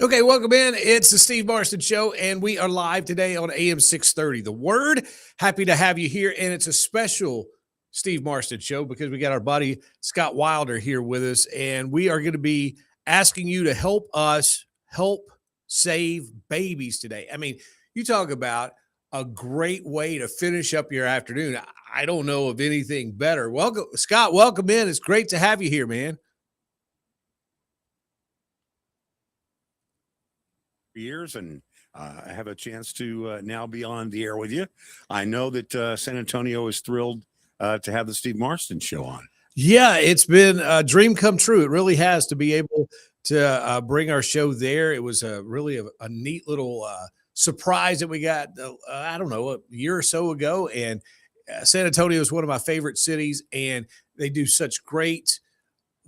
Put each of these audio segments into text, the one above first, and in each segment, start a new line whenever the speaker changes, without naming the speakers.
Okay, welcome in. It's the Steve Marston Show, and we are live today on AM 630. The Word. Happy to have you here, and it's a special Steve Marston Show because we got our buddy Scott Wilder here with us, and we are going to be asking you to help us help save babies today. I mean, you talk about a great way to finish up your afternoon. I don't know of anything better. Welcome, Scott. Welcome in. It's great to have you here, man.
Years, and I have a chance to now be on the air with you. I know that San Antonio is thrilled to have the Steve Marston Show on.
Yeah, it's been a dream come true. It really has to be able to bring our show there. It was really a neat little surprise that we got, I don't know, a year or so ago. And San Antonio is one of my favorite cities, and they do such great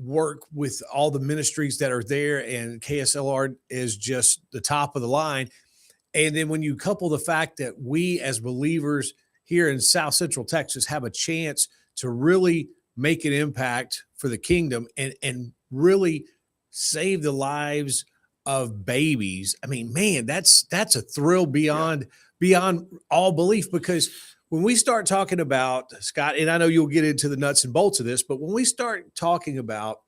work with all the ministries that are there. And KSLR is just the top of the line. And then when you couple the fact that we as believers here in South Central Texas have a chance to really make an impact for the kingdom and really save the lives of babies. I mean, man, that's a thrill beyond all belief, because when we start talking about, Scott, and I know you'll get into the nuts and bolts of this, but when we start talking about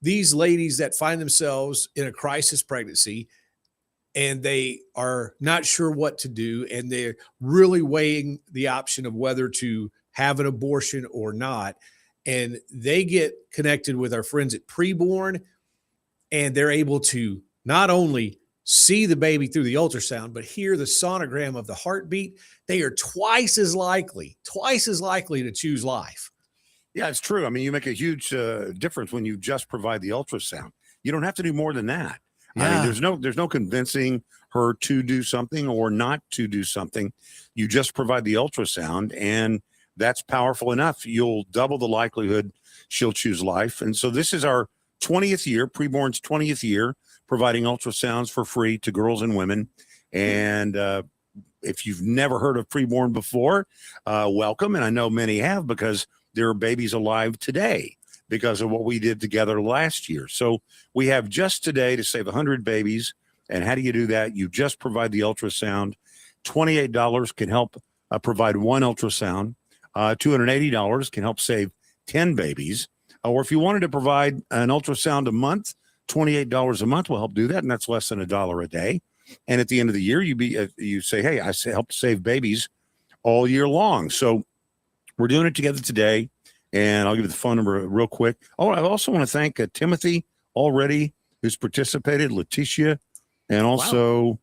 these ladies that find themselves in a crisis pregnancy and they are not sure what to do, and they're really weighing the option of whether to have an abortion or not, and they get connected with our friends at Preborn, and they're able to not only see the baby through the ultrasound, but hear the sonogram of the heartbeat, they are twice as likely to choose life.
Yeah, it's true. I mean, you make a huge difference when you just provide the ultrasound. You don't have to do more than that. I mean, there's no convincing her to do something or not to do something. You just provide the ultrasound, and that's powerful enough. You'll double the likelihood she'll choose life. And so this is our 20th year, Preborn's 20th year, providing ultrasounds for free to girls and women. And if you've never heard of Preborn before, welcome. And I know many have, because there are babies alive today because of what we did together last year. So we have just today to save 100 babies. And how do you do that? You just provide the ultrasound. $28 can help provide one ultrasound. $280 can help save 10 babies. Or if you wanted to provide an ultrasound a month, $28 a month will help do that. And that's less than $1 a day. And at the end of the year, you say, hey, I helped save babies all year long. So we're doing it together today. And I'll give you the phone number real quick. Oh, I also want to thank Timothy already, who's participated, Letitia, and also,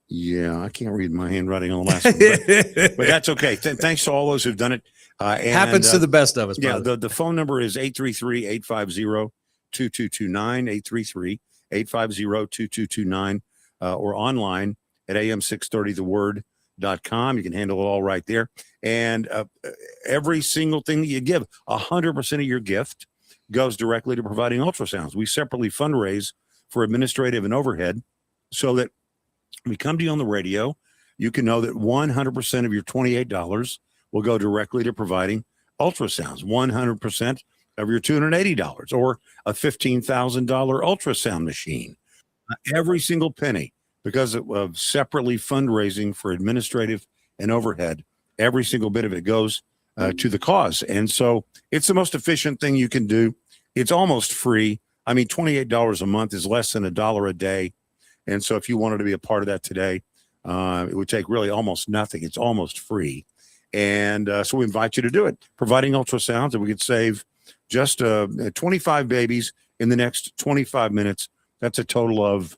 yeah, I can't read my handwriting on the last one, but that's okay. Thanks to all those who've done it.
Happens to the best of us.
Yeah, the phone number is 833-850-2229, 833-850-2229, or online at am630theword.com. You can handle it all right there. And every single thing that you give, 100% of your gift goes directly to providing ultrasounds. We separately fundraise for administrative and overhead so that we come to you on the radio. You can know that 100% of your $28 will go directly to providing ultrasounds, 100% of your $280, or a $15,000 ultrasound machine. Every single penny, because of separately fundraising for administrative and overhead, every single bit of it goes to the cause. And so it's the most efficient thing you can do. It's almost free. I mean, $28 a month is less than $1 a day. And so if you wanted to be a part of that today, it would take really almost nothing. It's almost free. And so we invite you to do it, providing ultrasounds, and we could save just 25 babies in the next 25 minutes. That's a total of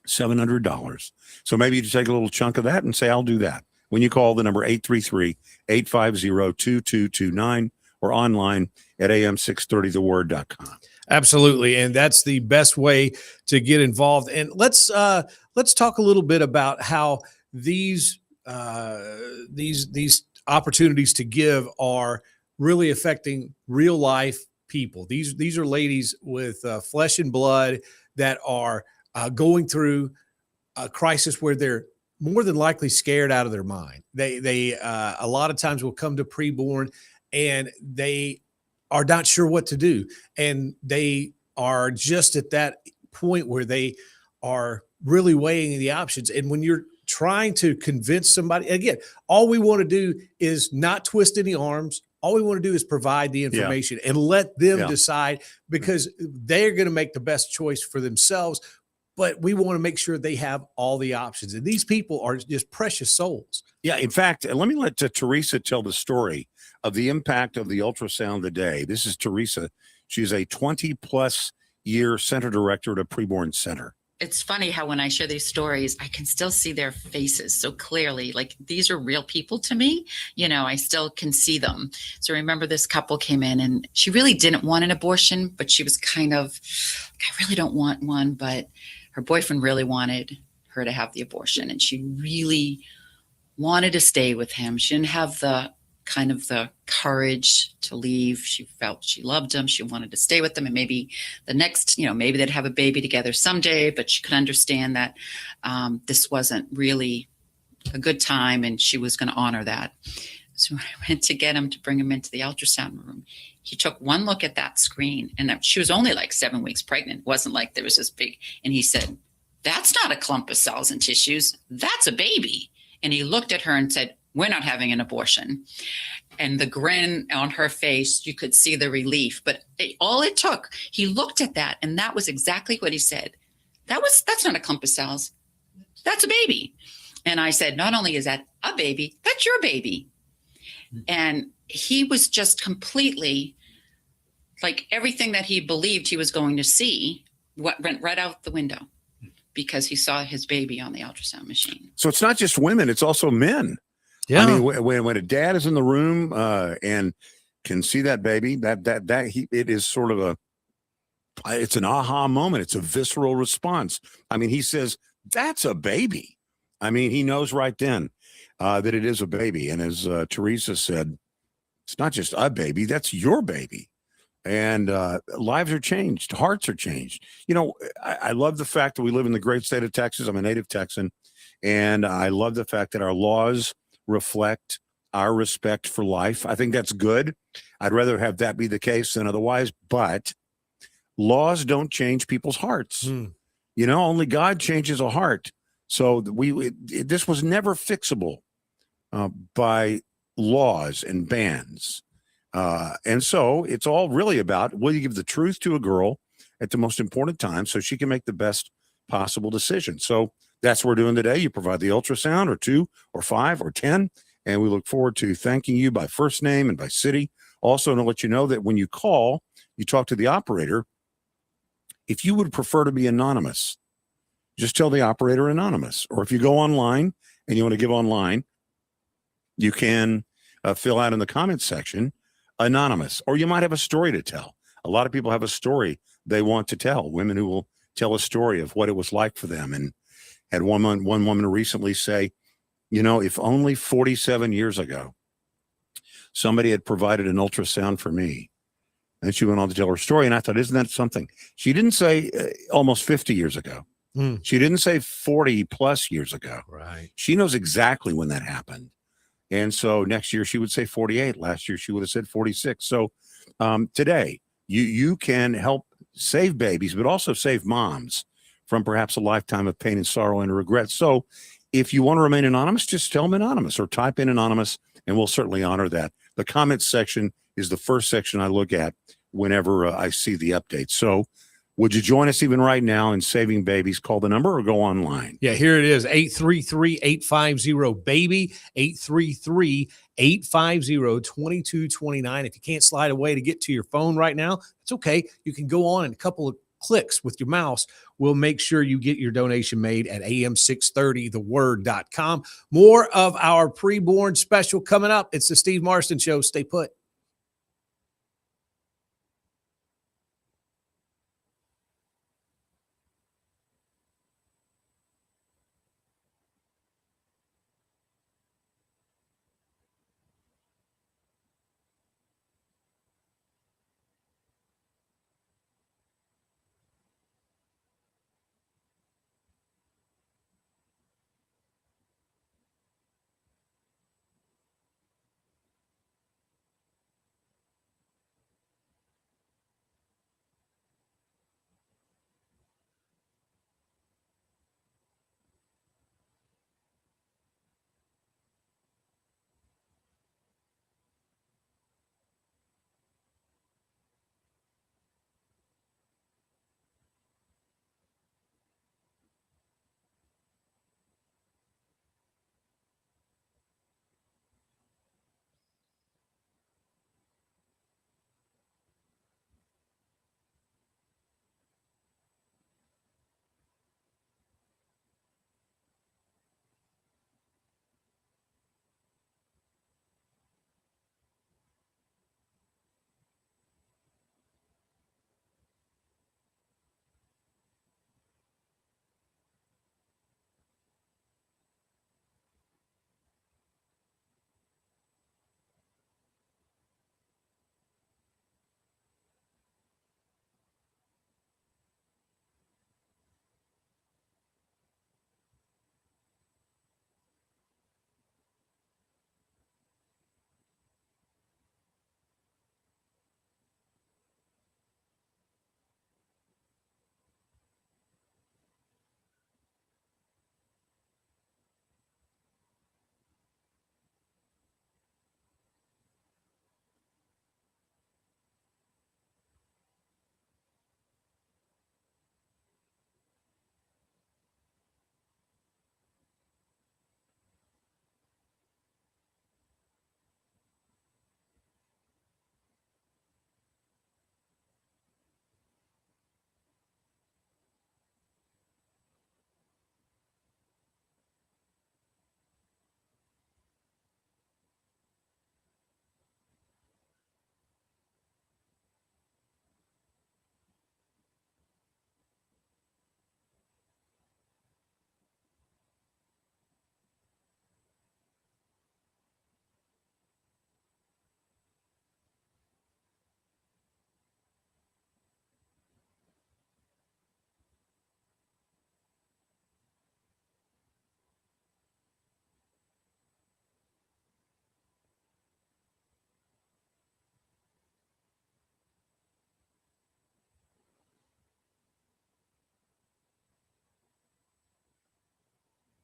$700. So maybe you take a little chunk of that and say, I'll do that. When you call the number 833-850-2229 or online at am630theword.com.
Absolutely. And that's the best way to get involved. And let's talk a little bit about how these opportunities to give are really affecting real life people. These are ladies with flesh and blood that are going through a crisis where they're more than likely scared out of their mind. They a lot of times will come to Preborn, and they are not sure what to do. And they are just at that point where they are really weighing the options. And when you're trying to convince somebody, again, all we want to do is not twist any arms. All we want to do is provide the
Yeah.
information and let them
Yeah.
decide, because they're going to make the best choice for themselves. But we want to make sure they have all the options. And these people are just precious souls.
Yeah. In fact, let me let Teresa tell the story of the impact of the ultrasound today. This is Teresa. She's a 20+ year center director at a preborn center.
It's funny how when I share these stories, I can still see their faces so clearly. Like, these are real people to me. You know, I still can see them. So I remember this couple came in and she really didn't want an abortion, but she was kind of, I really don't want one, but her boyfriend really wanted her to have the abortion. And she really wanted to stay with him. She didn't have the kind of the courage to leave. She felt she loved him. She wanted to stay with him. And maybe the next, maybe they'd have a baby together someday, but she could understand that this wasn't really a good time and she was going to honor that. So when I went to get him to bring him into the ultrasound room, he took one look at that screen, and she was only like 7 weeks pregnant. It wasn't like there was this big, and he said, "That's not a clump of cells and tissues. That's a baby." And he looked at her and said, "We're not having an abortion." And the grin on her face, you could see the relief. But all it took, he looked at that, and that was exactly what he said. That's not a clump of cells. That's a baby. And I said, "Not only is that a baby, that's your baby." And he was just completely, like, everything that he believed he was going to see went right out the window because he saw his baby on the ultrasound machine.
So it's not just women, it's also men.
Yeah.
I mean, when a dad is in the room and can see that baby, it is sort of it's an aha moment. It's a visceral response. I mean, he says, "That's a baby." I mean, he knows right then that it is a baby. And as Teresa said, it's not just a baby, that's your baby. And lives are changed. Hearts are changed. I love the fact that we live in the great state of Texas. I'm a native Texan. And I love the fact that our laws reflect our respect for life. I think that's good. I'd rather have that be the case than otherwise. But laws don't change people's hearts. Only God changes a heart. So this was never fixable by laws and bans. And so it's all really about, will you give the truth to a girl at the most important time so she can make the best possible decision? So that's what we're doing today. You provide the ultrasound, or 2 or 5 or 10, and we look forward to thanking you by first name and by city. Also, to let you know that when you call, you talk to the operator. If you would prefer to be anonymous, just tell the operator anonymous. Or if you go online and you want to give online, you can fill out in the comments section anonymous, or you might have a story to tell. A lot of people have a story they want to tell, women who will tell a story of what it was like for them. And had one woman recently say, if only 47 years ago, somebody had provided an ultrasound for me. And she went on to tell her story. And I thought, isn't that something? She didn't say almost 50 years ago. She didn't say 40+ years ago.
Right.
She knows exactly when that happened. And so next year she would say 48. Last year she would have said 46. So today you can help save babies, but also save moms from perhaps a lifetime of pain and sorrow and regret. So if you want to remain anonymous, just tell them anonymous or type in anonymous, and we'll certainly honor that. The comments section is the first section I look at whenever I see the updates. So would you join us even right now in saving babies? Call the number or go online.
Yeah, here it is, 833-850-BABY, 833-850-2229. If you can't slide away to get to your phone right now, it's okay. You can go on in a couple of clicks with your mouse. We'll make sure you get your donation made at am630theword.com. More of our preborn special coming up. It's the Steve Marston Show. Stay put.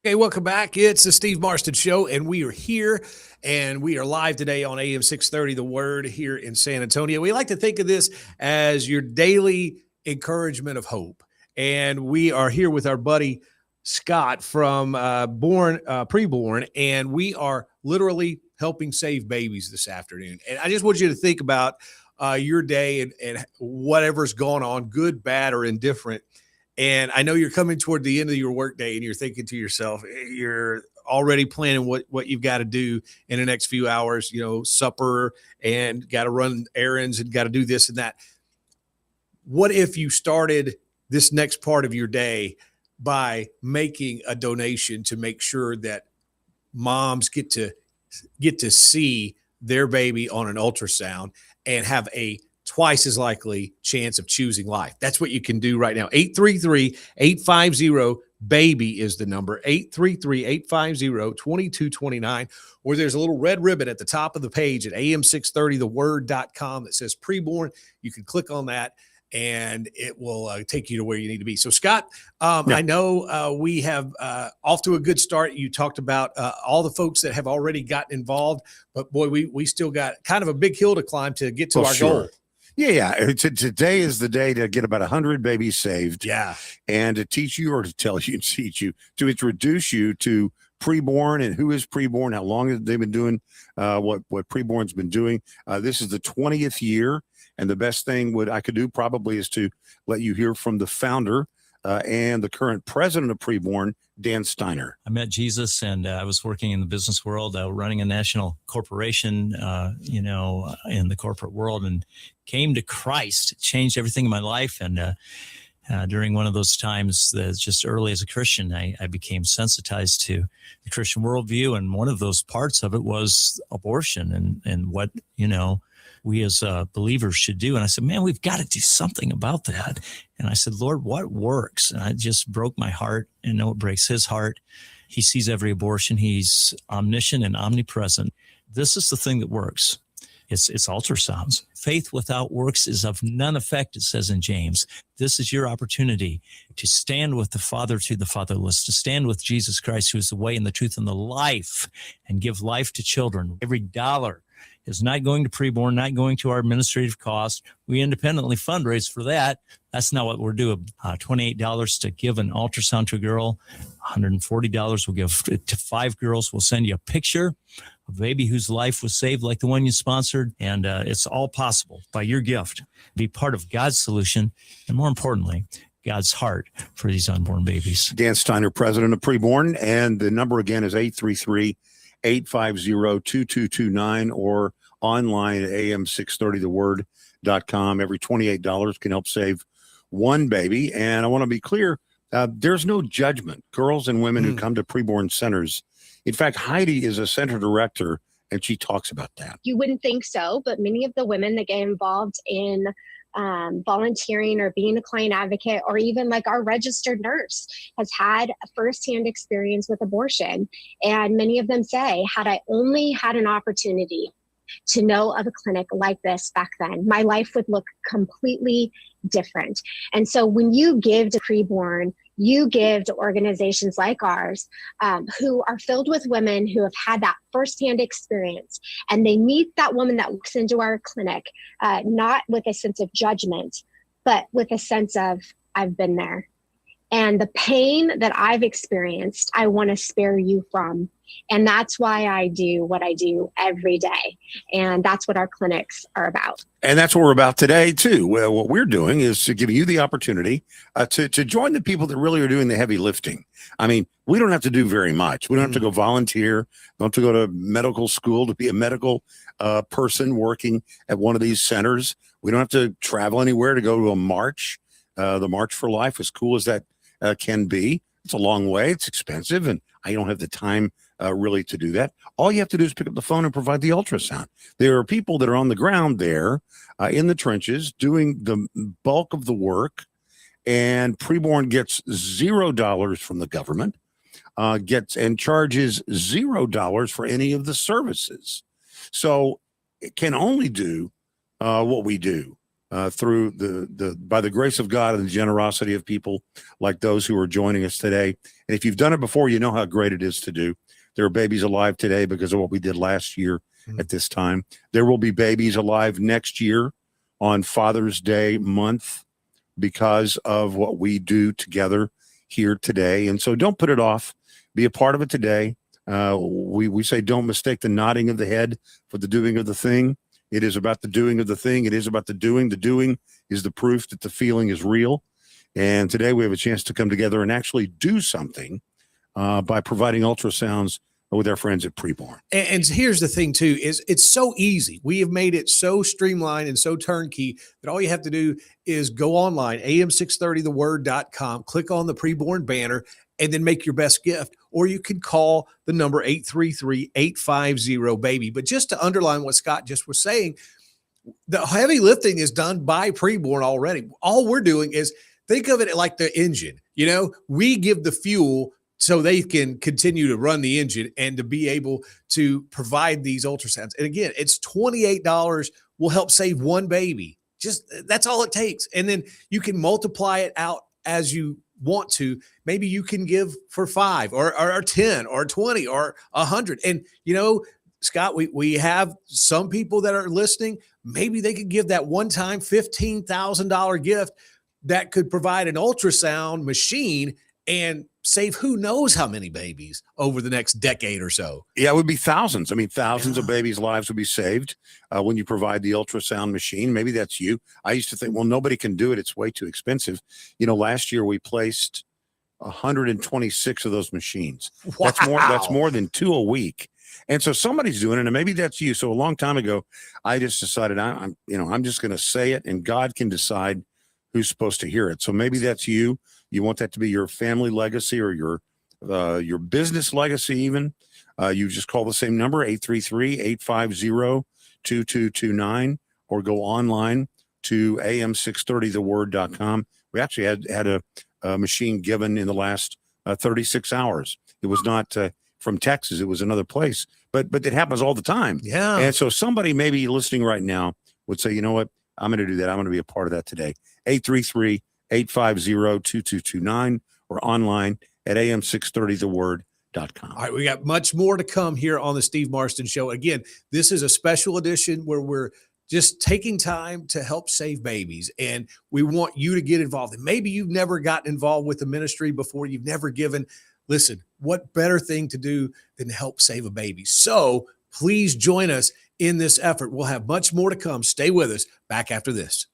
Okay, welcome back. It's the Steve Marston Show, and we are here, and we are live today on AM 630, The Word, here in San Antonio. We like to think of this as your daily encouragement of hope. And we are here with our buddy Scott from Preborn, and we are literally helping save babies this afternoon. And I just want you to think about your day and whatever's going on, good, bad, or indifferent. And I know you're coming toward the end of your workday and you're thinking to yourself, you're already planning what you've got to do in the next few hours, supper, and got to run errands and got to do this and that. What if you started this next part of your day by making a donation to make sure that moms get to see their baby on an ultrasound and have a twice as likely chance of choosing life? That's what you can do right now. 833-850-BABY is the number, 833-850-2229, or there's a little red ribbon at the top of the page at am630theword.com that says preborn. You can click on that and it will take you to where you need to be. So Scott, I know we have off to a good start. You talked about all the folks that have already gotten involved, but boy, we still got kind of a big hill to climb to get to our goal.
Yeah. Today is the day to get about 100 babies saved.
Yeah.
And to teach you, or to tell you, to introduce you to Preborn and who is Preborn, how long have they been doing what Preborn's been doing. This is the 20th year. And the best thing I could do probably is to let you hear from the founder and the current president of Preborn, Dan Steiner.
I met Jesus, and I was working in the business world, running a national corporation, in the corporate world, and came to Christ. It changed everything in my life. And during one of those times, just early as a Christian, I became sensitized to the Christian worldview. And one of those parts of it was abortion and what, we as believers should do. And I said, man, we've got to do something about that. And I said, Lord, what works? And I just broke my heart, and know it breaks his heart. He sees every abortion. He's omniscient and omnipresent. This is the thing that works. It's ultrasounds. Faith without works is of none effect, it says in James. This is your opportunity to stand with the father to the fatherless, to stand with Jesus Christ, who is the way and the truth and the life, and give life to children. Every dollar is not going to Preborn, not going to our administrative cost. We independently fundraise for that. That's not what we're doing. $28 to give an ultrasound to a girl. $140 we'll give to 5 girls. We'll send you a picture of a baby whose life was saved, like the one you sponsored. And it's all possible by your gift. Be part of God's solution, and more importantly, God's heart for these unborn babies.
Dan Steiner, president of Preborn. And the number again is 833-850-2229 or online at am630theword.com. Every $28 can help save one baby. And I want to be clear, there's no judgment. Girls and women who come to Preborn centers. In fact, Heidi is a center director, and she talks about that.
You wouldn't think so, but many of the women that get involved in volunteering or being a client advocate, or even like our registered nurse, has had a firsthand experience with abortion. And many of them say, had I only had an opportunity to know of a clinic like this back then, my life would look completely different. And so when you give to Preborn, you give to organizations like ours, who are filled with women who have had that firsthand experience, and they meet that woman that walks into our clinic, not with a sense of judgment, but with a sense of, I've been there. And the pain that I've experienced, I want to spare you from. And that's why I do what I do every day. And that's what our clinics are about.
And that's what we're about today, too. Well, what we're doing is to give you the opportunity to join the people that really are doing the heavy lifting. I mean, we don't have to do very much. We don't have to go volunteer. Don't have to go to medical school to be a medical person working at one of these centers. We don't have to travel anywhere to go to a march. The March for Life, as cool as that can be. It's a long way. It's expensive, and I don't have the time really to do that. All you have to do is pick up the phone and provide the ultrasound. There are people that are on the ground there in the trenches doing the bulk of the work, and Preborn gets $0 from the government, gets and charges $0 for any of the services. So it can only do what we do. through by the grace of God and the generosity of people like those who are joining us today. And if you've done it before, you know how great it is to do. There are babies alive today because of what we did last year at this time. There will be babies alive next year on Father's Day month because of what we do together here today. And so don't put it off. Be a part of it today. We say don't mistake the nodding of the head for the doing of the thing. It is about the doing of the thing. It is about the doing. The doing is the proof that the feeling is real. And today we have a chance to come together and actually do something by providing ultrasounds with our friends at Preborn.
And here's the thing too, is it's so easy. We have made it so streamlined and so turnkey that all you have to do is go online, am630theword.com, click on the Preborn banner, and then make your best gift. Or you can call the number 833-850-BABY. But just to underline what Scott just was saying, the heavy lifting is done by Preborn already. All we're doing is think of it like the engine. You know, we give the fuel so they can continue to run the engine and to be able to provide these ultrasounds. And again, it's $28 will help save one baby. Just that's all it takes. And then you can multiply it out as you want to. Maybe you can give for 5 or 10 or 20 or 100. And, you know, Scott, we have some people that are listening. Maybe they could give that one-time $15,000 gift that could provide an ultrasound machine and save who knows how many babies over the next decade or so.
Yeah, it would be thousands. I mean, thousands of babies' lives would be saved when you provide the ultrasound machine. Maybe that's you. I used to think, well, nobody can do it. It's way too expensive. You know, last year we placed 126 of those machines.
Wow.
That's more than 2 a week. And so somebody's doing it, and maybe that's you. So a long time ago, I just decided I'm just going to say it, and God can decide who's supposed to hear it. So maybe that's you. You want that to be your family legacy or your business legacy even. You just call the same number, 833-850-2229, or go online to am630theword.com. We actually had a machine given in the last 36 hours. It was not from Texas. It was another place, but it happens all the time.
Yeah.
And so somebody maybe listening right now would say, you know what, I'm going to do that. I'm going to be a part of that today. 833-850-2229 or online at am630theword.com.
All right, we got much more to come here on the Steve Marston Show. Again, this is a special edition where we're just taking time to help save babies, and we want you to get involved. And maybe you've never gotten involved with the ministry before, you've never given. Listen, what better thing to do than help save a baby? So please join us in this effort. We'll have much more to come. Stay with us. Back after this.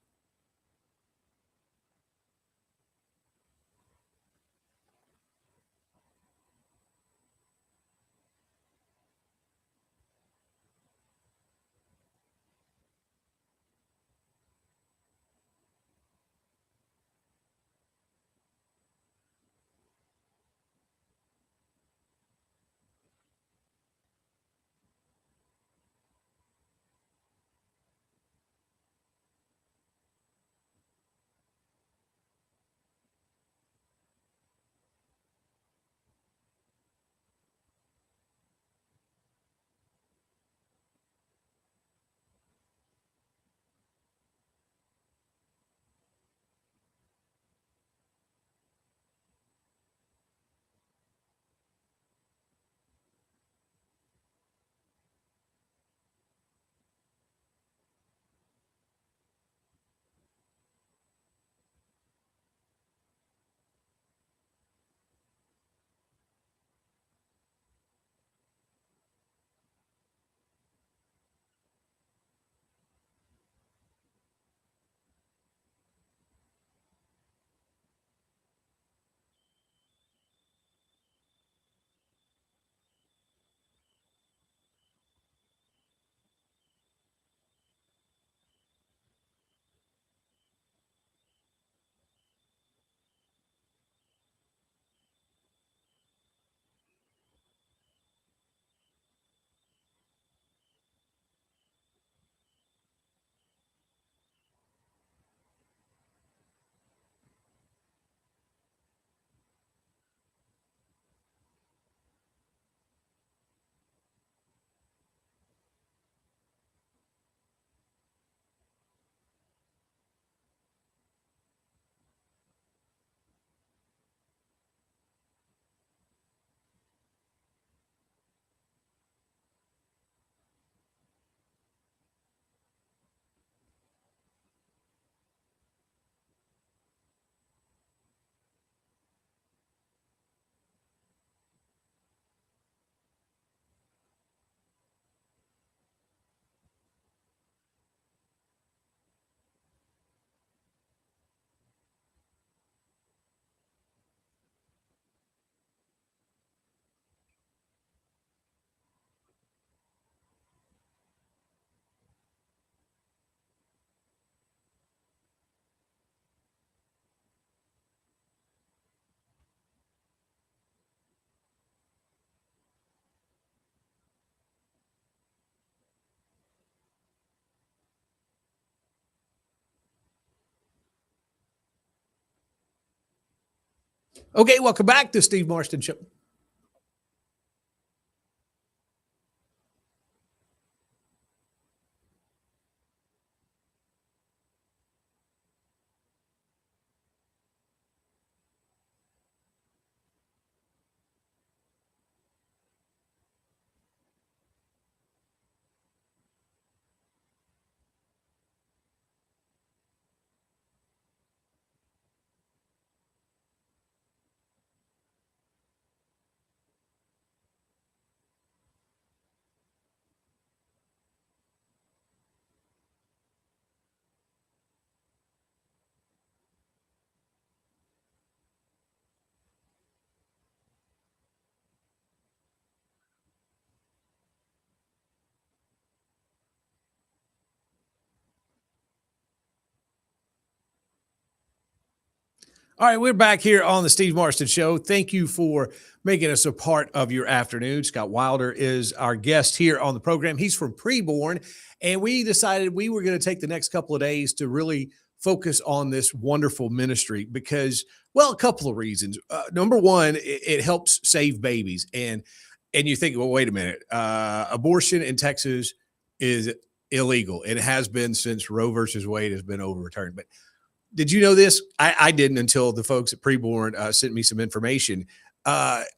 Okay, welcome back to Steve Marston Show. All right, we're back here on the Steve Marston Show. Thank you for making us a part of your afternoon. Scott Wilder is our guest here on the program. He's from Preborn, and we decided we were going to take the next couple of days to really focus on this wonderful ministry because, well, a couple of reasons. Number one, it helps save babies, and you think, well, wait a minute, abortion in Texas is illegal. It has been since Roe versus Wade has been overturned, but did you know this? I didn't until the folks at Preborn sent me some information.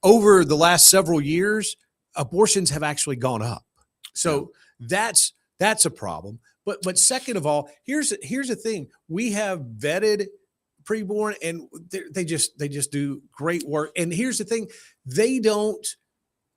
Over the last several years, abortions have actually gone up. So that's a problem. But second of all, here's the thing: we have vetted Preborn, and they just do great work. And here's the thing: they don't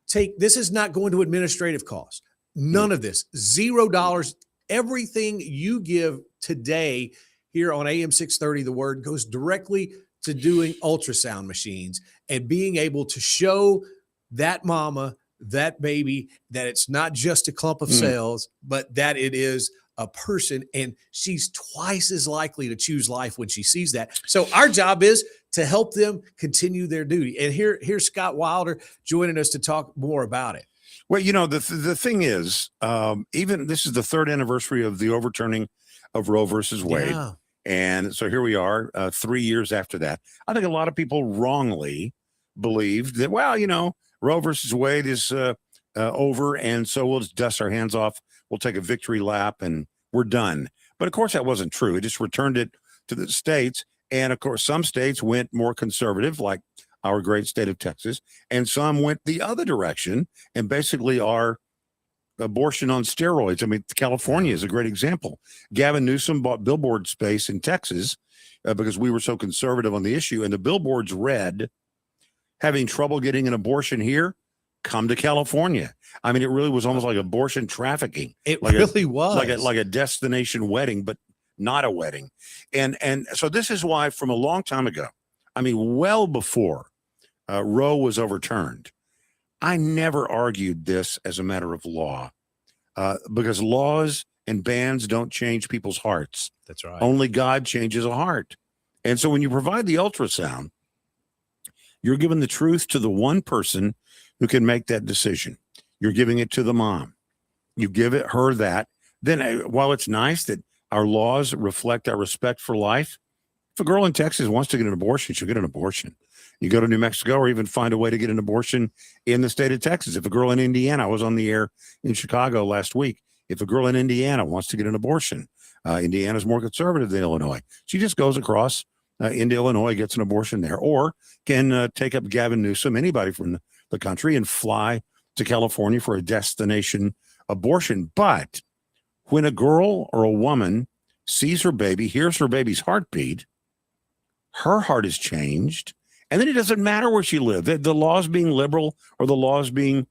take this is not going to administrative costs. None of this, $0. Everything you give today here on AM 630, The Word, goes directly to doing ultrasound machines and being able to show that mama, that baby, that it's not just a clump of cells, but that it is a person. And she's twice as likely to choose life when she sees that. So our job is to help them continue their duty. And here's Scott Wilder joining us to talk more about it.
Well, the thing is, even this is the third anniversary of the overturning of Roe versus Wade.
Yeah.
And so here we are 3 years after that. I think a lot of people wrongly believed that, well, Roe versus Wade is over. And so we'll just dust our hands off. We'll take a victory lap and we're done. But of course, that wasn't true. It just returned it to the states. And of course, some states went more conservative, like our great state of Texas. And some went the other direction and basically are abortion on steroids. I mean, California is a great example. Gavin Newsom bought billboard space in Texas because we were so conservative on the issue. And the billboards read, having trouble getting an abortion here, come to California. I mean, it really was almost like abortion trafficking.
It really was.
Like a destination wedding, but not a wedding. And so this is why from a long time ago, I mean, well before Roe was overturned, I never argued this as a matter of law because laws and bans don't change people's hearts.
That's right.
Only God changes a heart. And so when you provide the ultrasound, you're giving the truth to the one person who can make that decision. You're giving it to the mom. You give her that. Then while it's nice that our laws reflect our respect for life, if a girl in Texas wants to get an abortion, she'll get an abortion. You go to New Mexico or even find a way to get an abortion in the state of Texas. If a girl in Indiana, I was on the air in Chicago last week. If a girl in Indiana wants to get an abortion, Indiana's more conservative than Illinois. She just goes across into Illinois, gets an abortion there, or can take up Gavin Newsom, anybody from the country, and fly to California for a destination abortion. But when a girl or a woman sees her baby, hears her baby's heartbeat, her heart is changed. And then it doesn't matter where she lived. The laws being liberal or the laws being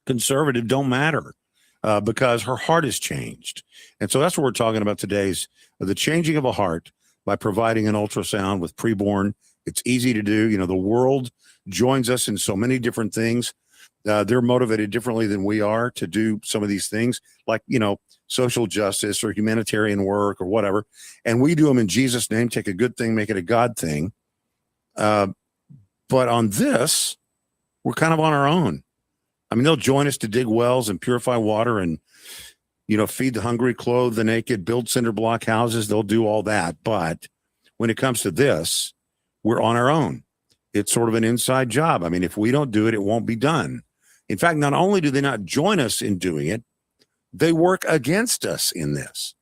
conservative don't matter because her heart is changed. And so that's what we're talking about today is the changing of a heart by providing an ultrasound with Preborn. It's easy to do. The world joins us in so many different things. They're motivated differently than we are to do some of these things, like, social justice or humanitarian work or whatever. And we do them in Jesus' name, take a good thing, make it a God thing. But on this, we're kind of on our own. I mean, they'll join us to dig wells and purify water and, feed the hungry, clothe the naked, build cinder block houses. They'll do all that. But when it comes to this, we're on our own. It's sort of an inside job. I mean, if we don't do it, it won't be done. In fact, not only do they not join us in doing it, they work against us in this.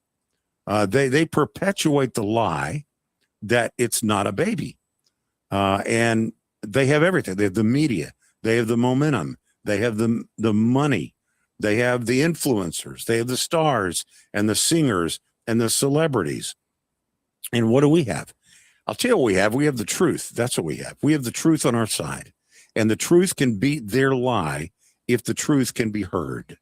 They perpetuate the lie that it's not a baby. And they have everything. They have the media. They have the momentum. They have the money. They have the influencers. They have the stars and the singers and the celebrities. And what do we have? I'll tell you what we have. We have the truth. That's what we have. We have the truth on our side. And the truth can beat their lie if the truth can be heard.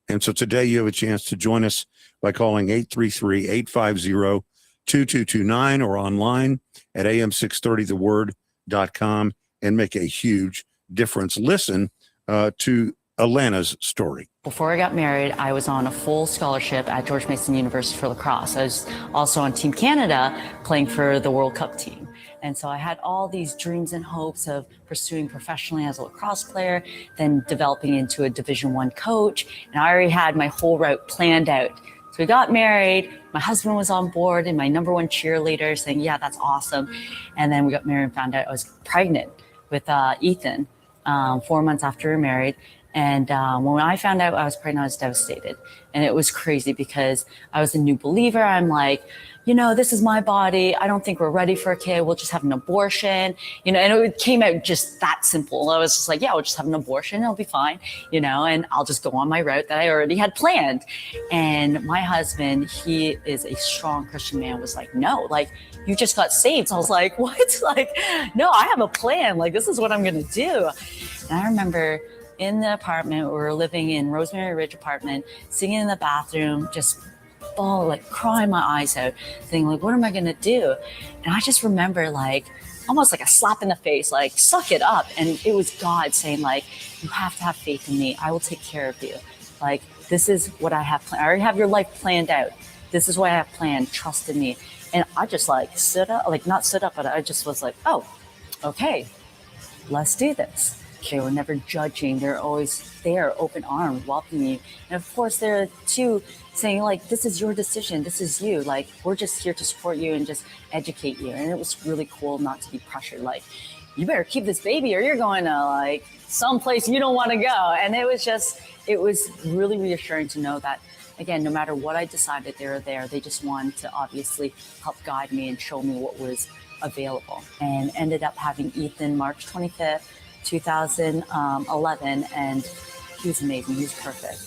And so today you have a chance to join us by calling 833-850-2229 or online at am630theword.com and make a huge difference. Listen to Alana's story.
Before I got married, I was on a full scholarship at George Mason University for lacrosse. I was also on Team Canada playing for the World Cup team. And so I had all these dreams and hopes of pursuing professionally as a lacrosse player, then developing into a Division I coach. And I already had my whole route planned out. So we got married. My husband was on board and my number one cheerleader saying, yeah, that's awesome. And then we got married and found out I was pregnant with Ethan 4 months after we were married. And when I found out I was pregnant, I was devastated. And it was crazy because I was a new believer. I'm like, this is my body. I don't think we're ready for a kid. We'll just have an abortion, and it came out just that simple. I was just like, yeah, we'll just have an abortion. It'll be fine, and I'll just go on my route that I already had planned. And my husband, he is a strong Christian man, was like, no, like you just got saved. So I was like, what? Like, no, I have a plan. Like, this is what I'm going to do. And I remember in the apartment, we were living in Rosemary Ridge apartment, sitting in the bathroom, just crying my eyes out, thinking like, what am I going to do? And I just remember almost like a slap in the face, like, suck it up. And it was God saying like, you have to have faith in me. I will take care of you. Like, this is what I have planned. I already have your life planned out. This is what I have planned. Trust in me. And I just stood up, not stood up, but I just was like, oh, okay, let's do this. They were never judging. They're always there, open arms, welcoming you. And of course, there are two saying like, this is your decision. This is you. Like, we're just here to support you and just educate you. And it was really cool not to be pressured. Like, you better keep this baby or you're going to someplace you don't want to go. And it was really reassuring to know that, again, no matter what I decided, they were there. They just wanted to obviously help guide me and show me what was available. And ended up having Ethan March 25th, 2011, and he was amazing. He was perfect.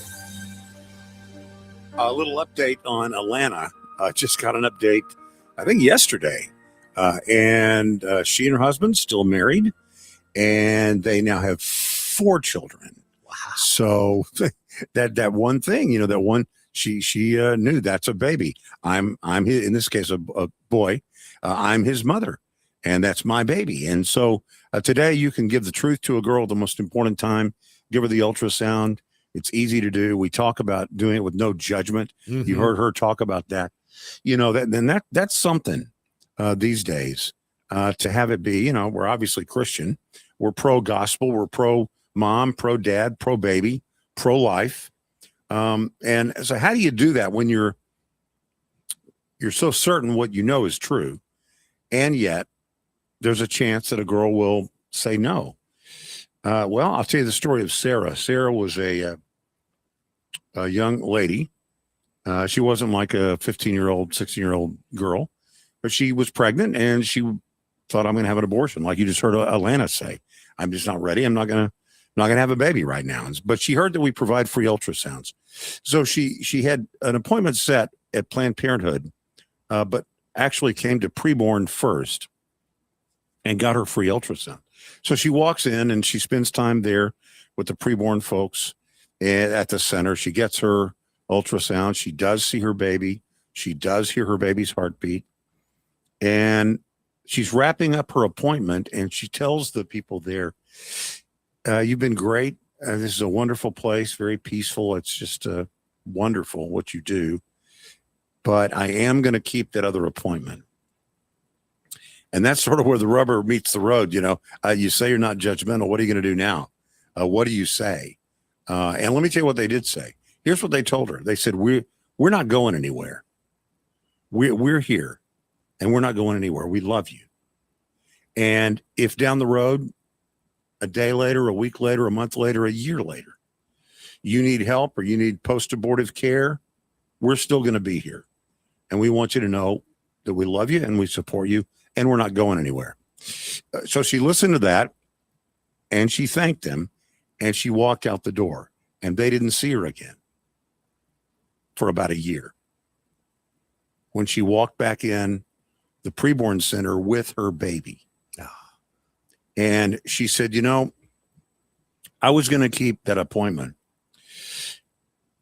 A little update on Alana. Just got an update, I think yesterday. And she and her husband still married, and they now have 4 children. Wow. So that one thing, that one, she knew that's a baby. I'm his, in this case, a boy. I'm his mother, and that's my baby. And so today you can give the truth to a girl at the most important time. Give her the ultrasound. It's easy to do. We talk about doing it with no judgment. Mm-hmm. You heard her talk about that. That's something these days to have it be. We're obviously Christian. We're pro-gospel. We're pro-mom, pro-dad, pro-baby, pro-life. And so how do you do that when you're so certain what you know is true, and yet there's a chance that a girl will say no? Well, I'll tell you the story of Sarah. Sarah was a young lady. She wasn't like a 15-year-old, 16-year-old girl, but she was pregnant and she thought, I'm going to have an abortion. Like you just heard Alana say, I'm just not ready. I'm not going to have a baby right now. But she heard that we provide free ultrasounds. So she had an appointment set at Planned Parenthood, but actually came to preborn first and got her free ultrasound. So she walks in and she spends time there with the preborn folks at the center. She gets her ultrasound. She does see her baby. She does hear her baby's heartbeat. And she's wrapping up her appointment and she tells the people there, you've been great. This is a wonderful place, very peaceful. It's just wonderful what you do. But I am going to keep that other appointment. And that's sort of where the rubber meets the road. You say you're not judgmental. What are you going to do now? What do you say? And let me tell you what they did say. Here's what they told her. They said, we're not going anywhere. We're here and we're not going anywhere. We love you. And if down the road, a day later, a week later, a month later, a year later, you need help or you need post-abortive care, we're still going to be here. And we want you to know that we love you and we support you and we're not going anywhere. So she listened to that and she thanked them and she walked out the door and they didn't see her again for about a year. When she walked back in the preborn center with her baby. And she said, you know, I was going to keep that appointment.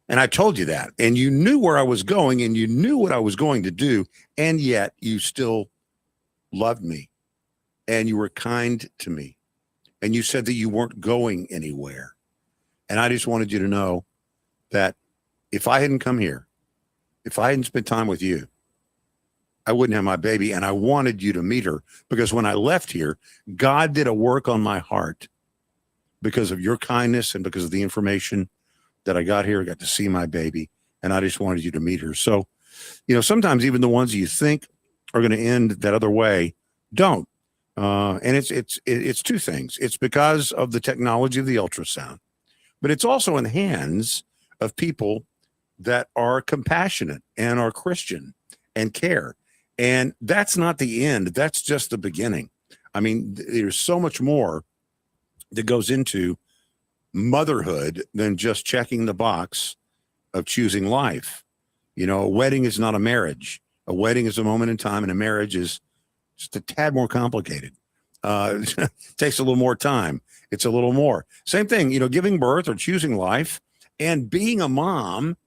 And I told you that. And you knew where I was going and you knew what I was going to do. And yet you still loved me. And you were kind to me. And you said that you weren't going anywhere. And I just wanted you to know that if I hadn't come here, if I hadn't spent time with you, I wouldn't have my baby. And I wanted you to meet her because when I left here, God did a work on my heart because of your kindness and because of the information that I got here. I got to see my baby and I just wanted you to meet her. So, you know, sometimes even the ones you think are going to end that other way don't. And it's two things. It's because of the technology of the ultrasound, but it's also in the hands of people that are compassionate and are Christian and care. And that's not the end. That's just the beginning. I mean, there's so much more that goes into motherhood than just checking the box of choosing life. You know, a wedding is not a marriage. A wedding is a moment in time, and a marriage is just a tad more complicated. It takes a little more time. It's a little more. Same thing, you know, giving birth or choosing life and being a mom,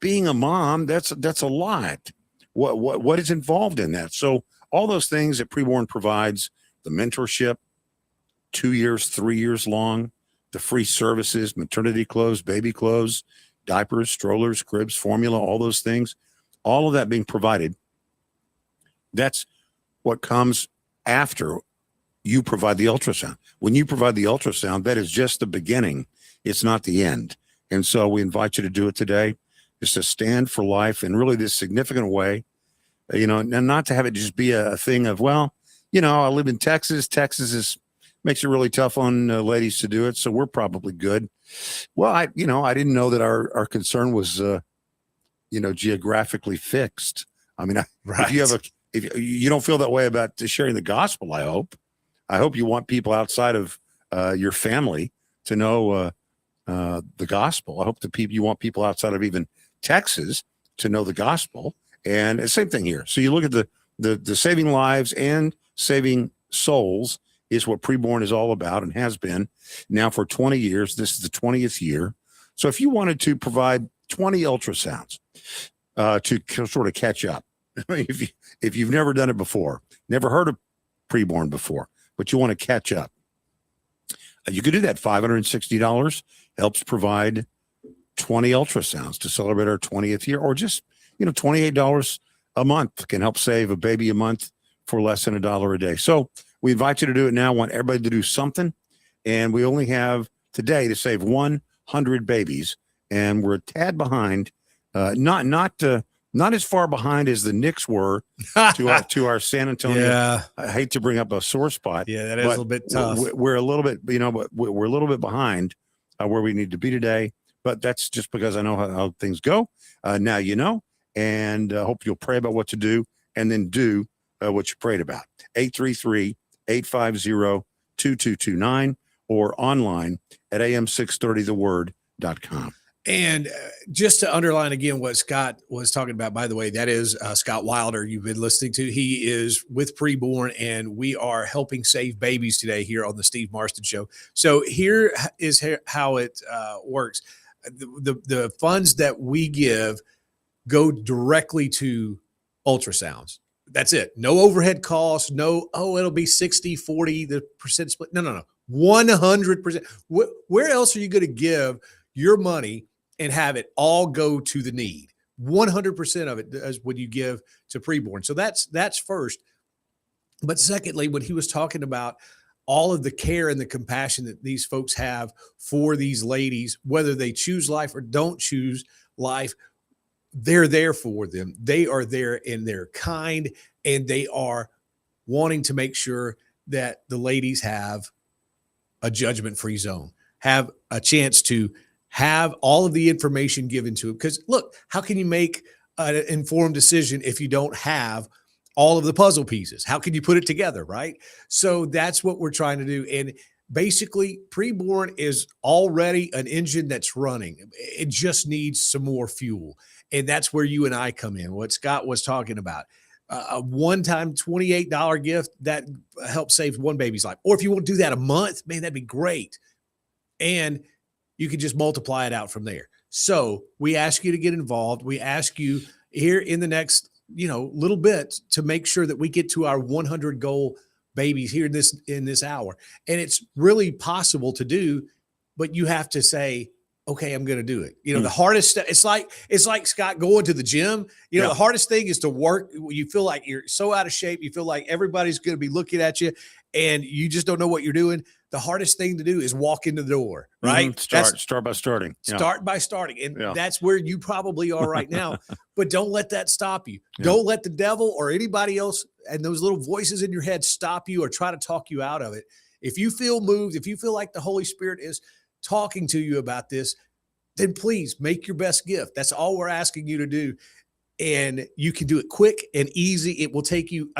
that's a lot. What is involved in that? So all those things that Preborn provides, the mentorship, 2 years, 3 years long, the free services, maternity clothes, baby clothes, diapers, strollers, cribs, formula, all those things, all of that being provided. That's what comes after you provide the ultrasound. When you provide the ultrasound, that is just the beginning. It's not the end. And so we invite you to do it today. Just to stand for life in really this significant way, you know, and not to have it just be a thing of, well, you know, I live in Texas. Texas makes it really tough on ladies to do it. So we're probably good. Well, I didn't know that our concern was, geographically fixed. I mean,
Right.
if you don't feel that way about sharing the gospel, I hope you want people outside of your family to know the gospel. I hope you want people outside of even Texas to know the gospel. And the same thing here. So you look at the saving lives and saving souls is what Preborn is all about and has been now for 20 years. This is the 20th year. So if you wanted to provide 20 ultrasounds to sort of catch up, if you've never done it before, never heard of Preborn before, but you want to catch up, you could do that. $560 helps provide 20 ultrasounds to celebrate our 20th year, or just, $28 a month can help save a baby a month for less than $1 a day. So we invite you to do it now. I want everybody to do something. And we only have today to save 100 babies. And we're a tad behind, not as far behind as the Knicks were to our San Antonio.
Yeah.
I hate to bring up a sore spot.
Yeah, that is a little bit tough.
We're a little bit, but we're a little bit behind where we need to be today. But that's just because I know how things go. Now you know, and I hope you'll pray about what to do and then do what you prayed about. 833-850-2229 or online at am630theword.com.
And just to underline again what Scott was talking about, by the way, that is Scott Wilder you've been listening to. He is with Preborn, and we are helping save babies today here on the Steve Marston Show. So here is how it works. The funds that we give go directly to ultrasounds. That's it. No overhead costs. No, it'll be 60, 40, the percent split. No. 100%. Where else are you going to give your money and have it all go to the need? 100% of it is when you give to Preborn. So that's first. But secondly, when he was talking about all of the care and the compassion that these folks have for these ladies, whether they choose life or don't choose life, they're there for them. They are there and they're kind, and they are wanting to make sure that the ladies have a judgment-free zone, have a chance to have all of the information given to them. Because look, how can you make an informed decision if you don't have all of the puzzle pieces? How can you put it together, right? So that's what we're trying to do. And basically, preborn is already an engine that's running. It just needs some more fuel. And that's where you and I come in, what Scott was talking about. A one-time $28 gift that helps save one baby's life. Or if you want to do that a month, man, that'd be great. And you can just multiply it out from there. So we ask you to get involved. We ask you here in the next, little bit to make sure that we get to our 100 goal babies here in this hour. And it's really possible to do, but you have to say, okay, I'm going to do it. The hardest, it's like Scott going to the gym. The hardest thing is to work. You feel like you're so out of shape. You feel like everybody's going to be looking at you and you just don't know what you're doing. The hardest thing to do is walk in the door, right?
Start by starting.
Start by starting. And that's where you probably are right now. But don't let that stop you. Don't let the devil or anybody else and those little voices in your head stop you or try to talk you out of it. If you feel moved, if you feel like the Holy Spirit is talking to you about this, then please make your best gift. That's all we're asking you to do. And you can do it quick and easy. It will take you,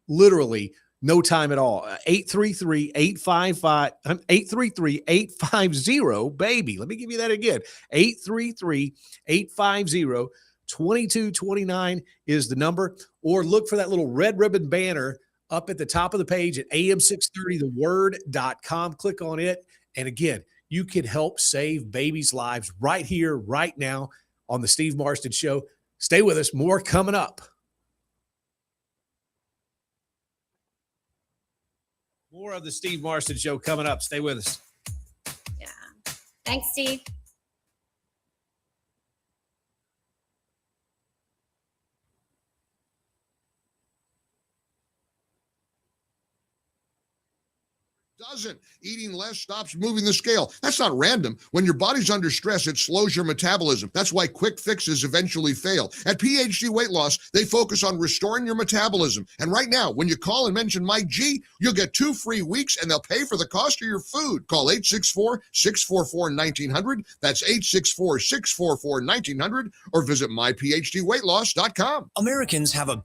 literally no time at all. 833-850-baby. Let me give you that again. 833-850-2229 is the number. Or look for that little red ribbon banner up at the top of the page at am630theword.com. Click on it. And again, you can help save babies' lives right here, right now on the Steve Marston Show. Stay with us. More coming up. More of the Steve Marston Show coming up. Stay with us.
Yeah. Thanks, Steve.
Doesn't. Eating less stops moving the scale. That's not random. When your body's under stress, it slows your metabolism. That's why quick fixes eventually fail. At PhD Weight Loss, they focus on restoring your metabolism. And right now, when you call and mention Mike G, you'll get 2 free weeks and they'll pay for the cost of your food. Call 864-644-1900. That's 864-644-1900 or visit myphdweightloss.com.
Americans have a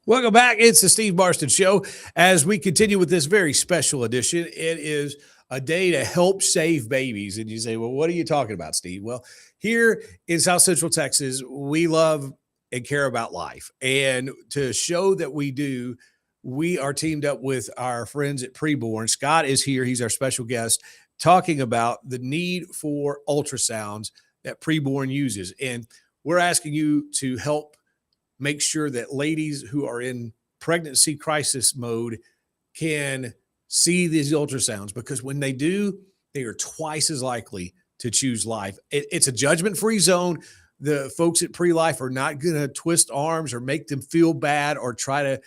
Welcome back. It's the Steve Marston Show. As we continue with this very special edition, it is a day to help save babies. And you say, well, what are you talking about, Steve? Well, here in South Central Texas, we love and care about life. And to show that we do, we are teamed up with our friends at Preborn. Scott is here. He's our special guest talking about the need for ultrasounds that Preborn uses. And we're asking you to help make sure that ladies who are in pregnancy crisis mode can see these ultrasounds, because when they do, they are twice as likely to choose life. It's a judgment-free zone. The folks at Pre-Life are not going to twist arms or make them feel bad or try to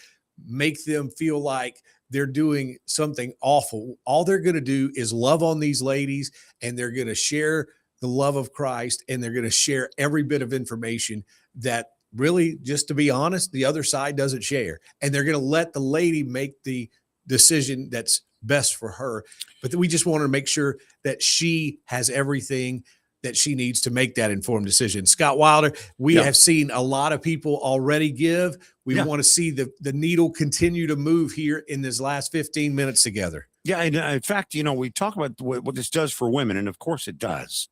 make them feel like they're doing something awful. All they're going to do is love on these ladies, and they're going to share the love of Christ, and they're going to share every bit of information that really, just to be honest, the other side doesn't share. And they're going to let the lady make the decision that's best for her. But we just want to make sure that she has everything that she needs to make that informed decision. Scott Wilder, we have seen a lot of people already give. We want to see the needle continue to move here in this last 15 minutes together. Yeah.
And in fact, we talk about what this does for women. And of course it does.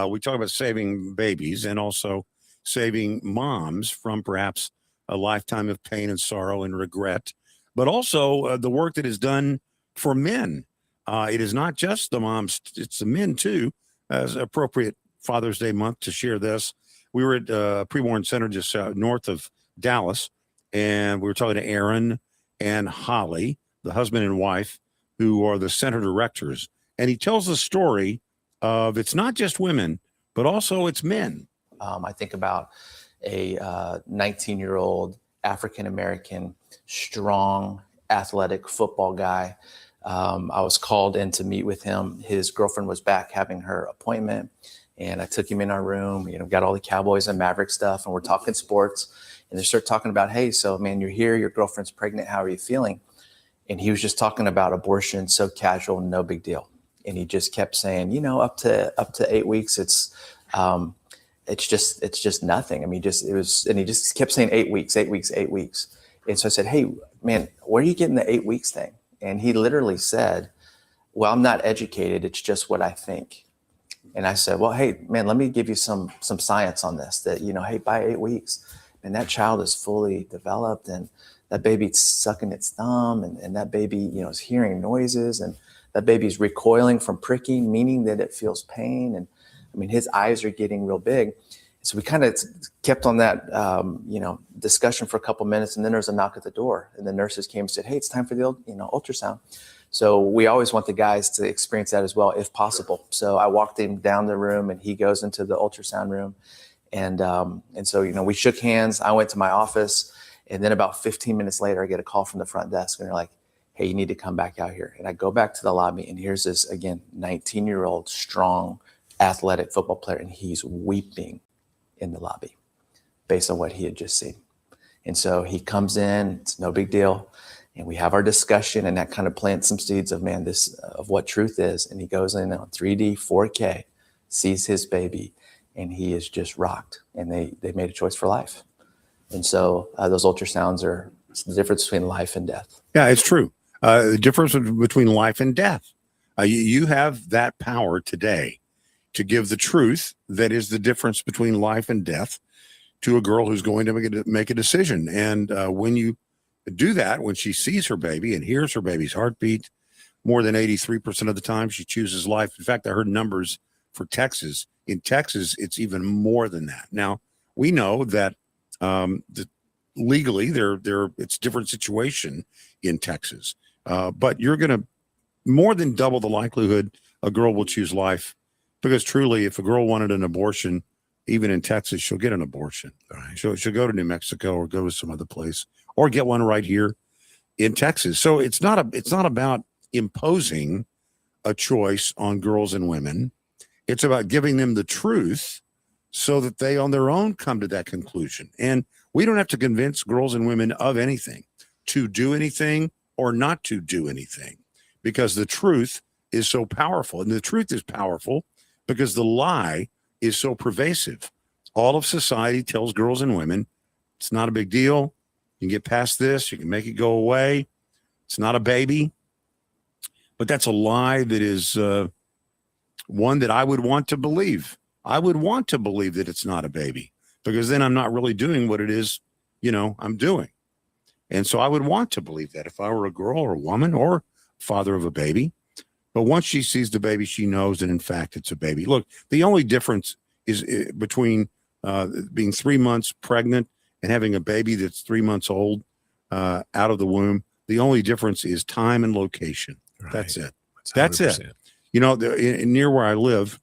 We talk about saving babies and also saving moms from perhaps a lifetime of pain and sorrow and regret, but also the work that is done for men. It is not just the moms, it's the men too, as appropriate Father's Day month to share this. We were at Preborn Center just north of Dallas, and we were talking to Aaron and Holly, the husband and wife, who are the center directors. And he tells the story of it's not just women, but also it's men.
I think about a 19-year-old African-American, strong, athletic football guy. I was called in to meet with him. His girlfriend was back having her appointment, and I took him in our room, got all the Cowboys and Maverick stuff, and we're talking sports. And they start talking about, hey, so man, you're here, your girlfriend's pregnant, how are you feeling? And he was just talking about abortion, so casual, no big deal. And he just kept saying, up to 8 weeks, it's just nothing. I mean, and he just kept saying 8 weeks, 8 weeks, 8 weeks. And so I said, hey, man, where are you getting the 8 weeks thing? And he literally said, well, I'm not educated. It's just what I think. And I said, well, hey, man, let me give you some science on this that, hey, by 8 weeks, and that child is fully developed, and that baby's sucking its thumb, and that baby, is hearing noises, and that baby's recoiling from pricking, meaning that it feels pain. And I mean, his eyes are getting real big. So we kind of kept on that, discussion for a couple minutes, and then there was a knock at the door, and the nurses came and said, hey, it's time for the, ultrasound. So we always want the guys to experience that as well, if possible. So I walked him down the room, and he goes into the ultrasound room. And so, we shook hands. I went to my office, and then about 15 minutes later, I get a call from the front desk, and they're like, hey, you need to come back out here. And I go back to the lobby, and here's this, again, 19-year-old, strong, athletic football player, and he's weeping in the lobby based on what he had just seen. And so he comes in, it's no big deal, and we have our discussion, and that kind of plants some seeds of, man, this of what truth is. And he goes in on 3D, 4K, sees his baby, and he is just rocked. And they made a choice for life. And so those ultrasounds are the difference between life and death.
Yeah, it's true. The difference between life and death. You have that power today to give the truth that is the difference between life and death to a girl who's going to make a decision. And when you do that, when she sees her baby and hears her baby's heartbeat, more than 83% of the time she chooses life. In fact, I heard numbers for Texas. In Texas, it's even more than that. Now, we know that legally it's a different situation in Texas, but you're going to more than double the likelihood a girl will choose life, because truly, if a girl wanted an abortion, even in Texas, she'll get an abortion. Right? She'll go to New Mexico or go to some other place or get one right here in Texas. So it's not about imposing a choice on girls and women. It's about giving them the truth so that they on their own come to that conclusion. And we don't have to convince girls and women of anything, to do anything or not to do anything, because the truth is so powerful. And the truth is powerful because the lie is so pervasive. All of society tells girls and women it's not a big deal. You can get past this. You can make it go away. It's not a baby. But that's a lie that is one that I would want to believe. I would want to believe that it's not a baby, because then I'm not really doing what it is, I'm doing. And so I would want to believe that if I were a girl or a woman or father of a baby. But once she sees the baby, she knows that, in fact, it's a baby. Look, the only difference is between being 3 months pregnant and having a baby that's 3 months old out of the womb. The only difference is time and location.
Right.
That's it.
That's
That's it. Near where I live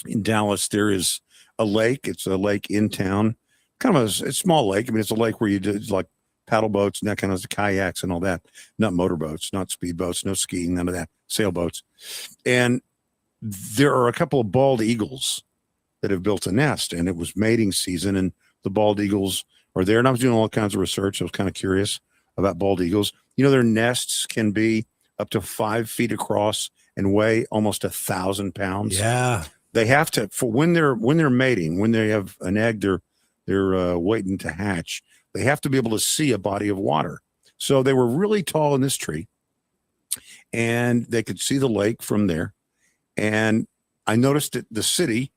in Dallas, there is a lake. It's a lake in town, kind of a small lake. I mean, it's a lake where you do like paddle boats and that kind of kayaks and all that, not motorboats, not speedboats, no skiing, none of that, sailboats. And there are a couple of bald eagles that have built a nest, and it was mating season, and the bald eagles are there. And I was doing all kinds of research. I was kind of curious about bald eagles. Their nests can be up to 5 feet across and weigh almost 1,000 pounds.
Yeah.
They have to, for when they're mating, when they have an egg, they're waiting to hatch. They have to be able to see a body of water. So they were really tall in this tree, and they could see the lake from there. And I noticed that the city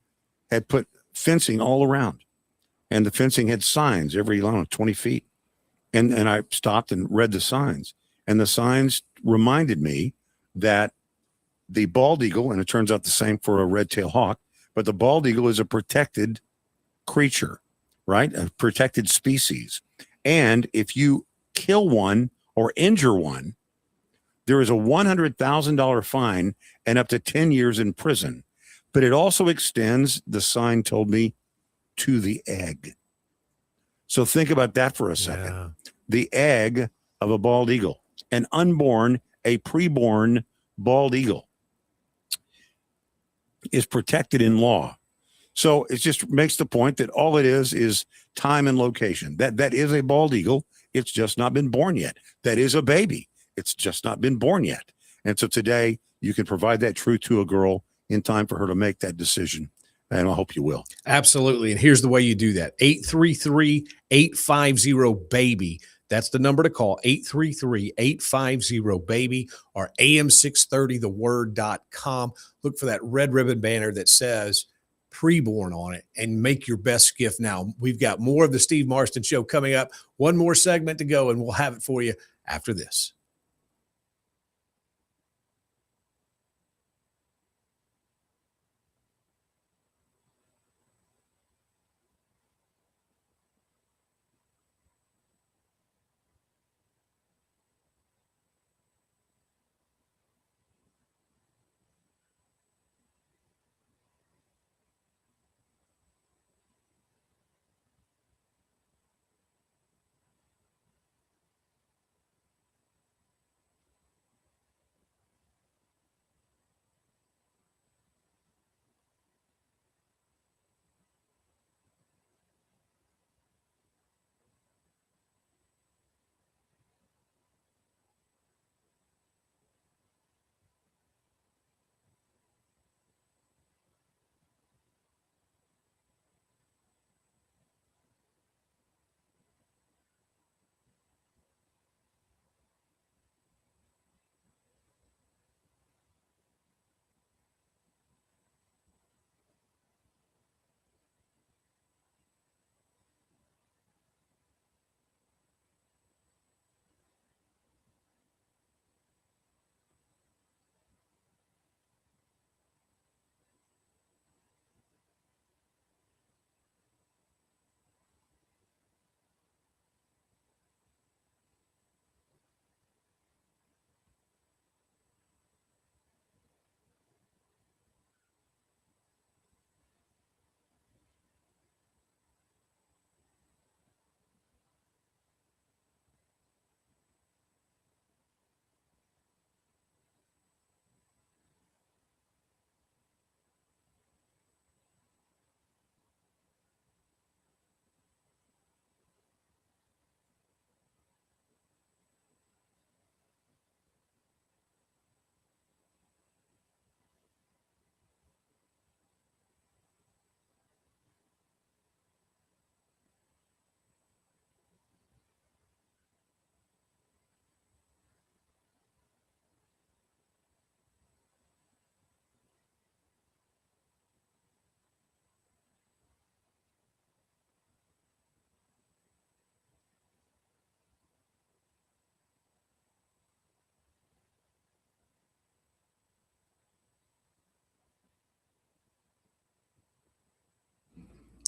had put fencing all around, and the fencing had signs every 20 feet. And I stopped and read the signs, and the signs reminded me that the bald eagle, and it turns out the same for a red-tailed hawk, but the bald eagle is a protected creature, right? A protected species. And if you kill one or injure one, there is a $100,000 fine and up to 10 years in prison. But it also extends, the sign told me, to the egg. So think about that for a second.
Yeah.
The egg of a bald eagle, an unborn, a preborn bald eagle, is protected in law. So it just makes the point that all it is time and location. That is a bald eagle. It's just not been born yet. That is a baby. It's just not been born yet. And so today you can provide that truth to a girl in time for her to make that decision. And I hope you will.
Absolutely. And here's the way you do that. 833-850-BABY. That's the number to call, 833-850-BABY or am630theword.com. Look for that red ribbon banner that says preborn on it and make your best gift now. We've got more of the Steve Marston Show coming up. One more segment to go, and we'll have it for you after this.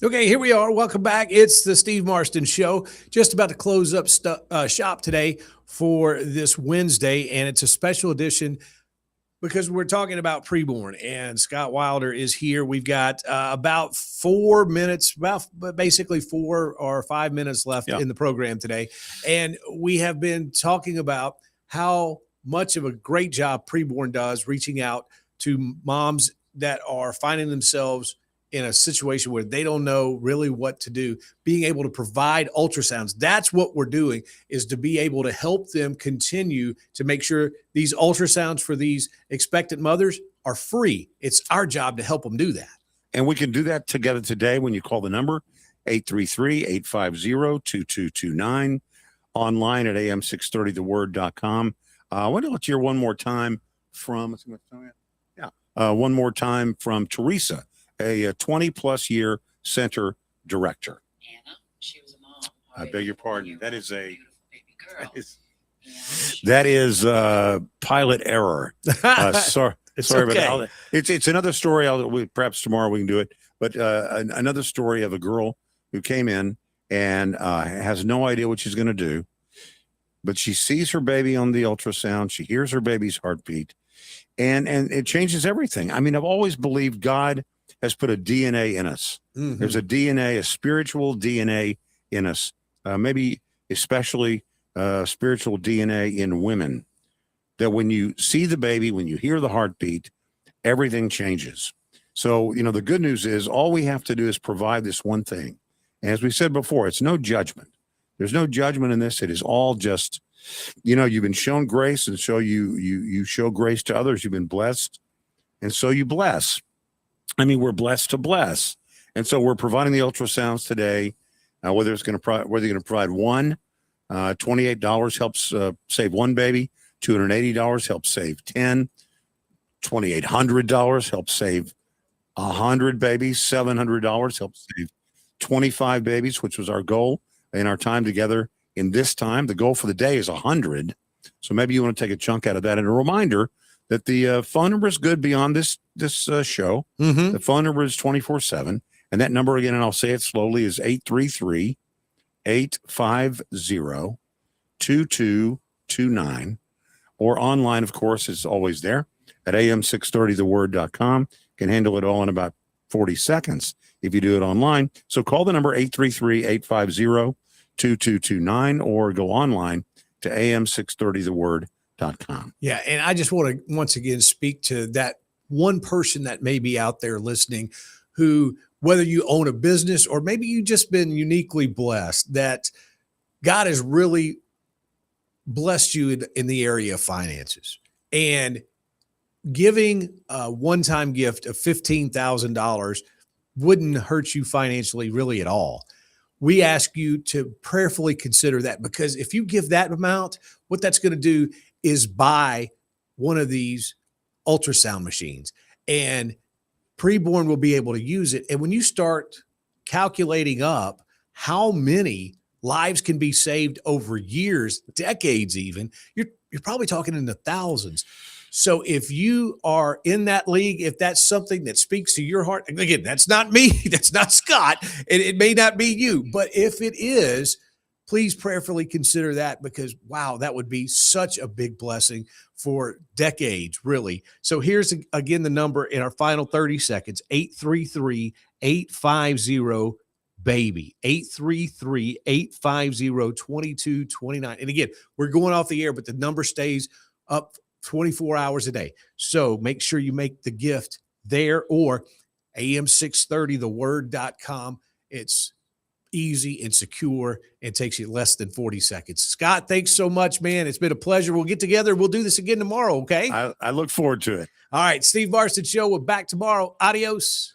Okay, here we are. Welcome back. It's the Steve Marston Show. Just about to close up shop today for this Wednesday, and it's a special edition because we're talking about preborn. And Scott Wilder is here. We've got about 4 minutes, basically 4 or 5 minutes left in the program today, and we have been talking about how much of a great job preborn does reaching out to moms that are finding themselves in a situation where they don't know really what to do, being able to provide ultrasounds. That's what we're doing, is to be able to help them continue to make sure these ultrasounds for these expectant mothers are free. It's our job to help them do that.
And we can do that together today when you call the number 833-850-2229, online at am630theword.com. I want to let you hear one more time from, one more time from Teresa, a 20-plus year center director.
Anna, she was a mom.
I beg your pardon. That is
baby girl.
That is pilot error. Sorry
okay.
about that. It's another story. Perhaps tomorrow we can do it. But another story of a girl who came in and has no idea what she's going to do. But she sees her baby on the ultrasound. She hears her baby's heartbeat. And it changes everything. I mean, I've always believed God has put a DNA in us. Mm-hmm. There's a DNA, a spiritual DNA in us, maybe especially spiritual DNA in women, that when you see the baby, when you hear the heartbeat, everything changes. So, the good news is all we have to do is provide this one thing. And as we said before, it's no judgment. There's no judgment in this. It is all just, you've been shown grace, and so you show grace to others. You've been blessed, and so you bless. I mean, we're blessed to bless. And so we're providing the ultrasounds today, whether you're going to provide one, $28 helps save one baby, $280 helps save 10, $2,800 helps save 100 babies, $700 helps save 25 babies, which was our goal in our time together. In this time, the goal for the day is 100. So maybe you want to take a chunk out of that. And a reminder that the phone number is good beyond this show. Mm-hmm. The phone number is 24/7. And that number again, and I'll say it slowly, is 833-850-2229. Or online, of course, is always there at am630theword.com. Can handle it all in about 40 seconds if you do it online. So call the number 833-850-2229 or go online to am630theword.com.
Yeah. And I just want to once again speak to that one person that may be out there listening who, whether you own a business or maybe you've just been uniquely blessed, that God has really blessed you in the area of finances, and giving a one-time gift of $15,000 wouldn't hurt you financially really at all. We ask you to prayerfully consider that, because if you give that amount, what that's going to do is buy one of these ultrasound machines, and preborn will be able to use it. And when you start calculating up how many lives can be saved over years, decades even, you're probably talking in the thousands. So if you are in that league, if that's something that speaks to your heart, again, that's not me, that's not Scott, and it may not be you, but if it is, please prayerfully consider that, because wow, that would be such a big blessing for decades, really. So here's again the number in our final 30 seconds, 833-850-BABY, 833-850-2229. And again, we're going off the air, but the number stays up 24 hours a day. So make sure you make the gift there, or am630theword.com. It's easy and secure. It takes you less than 40 seconds. Scott, thanks so much, man. It's been a pleasure. We'll get together. We'll do this again tomorrow, okay?
I look forward to it.
All right. Steve Marston Show. We're back tomorrow. Adios.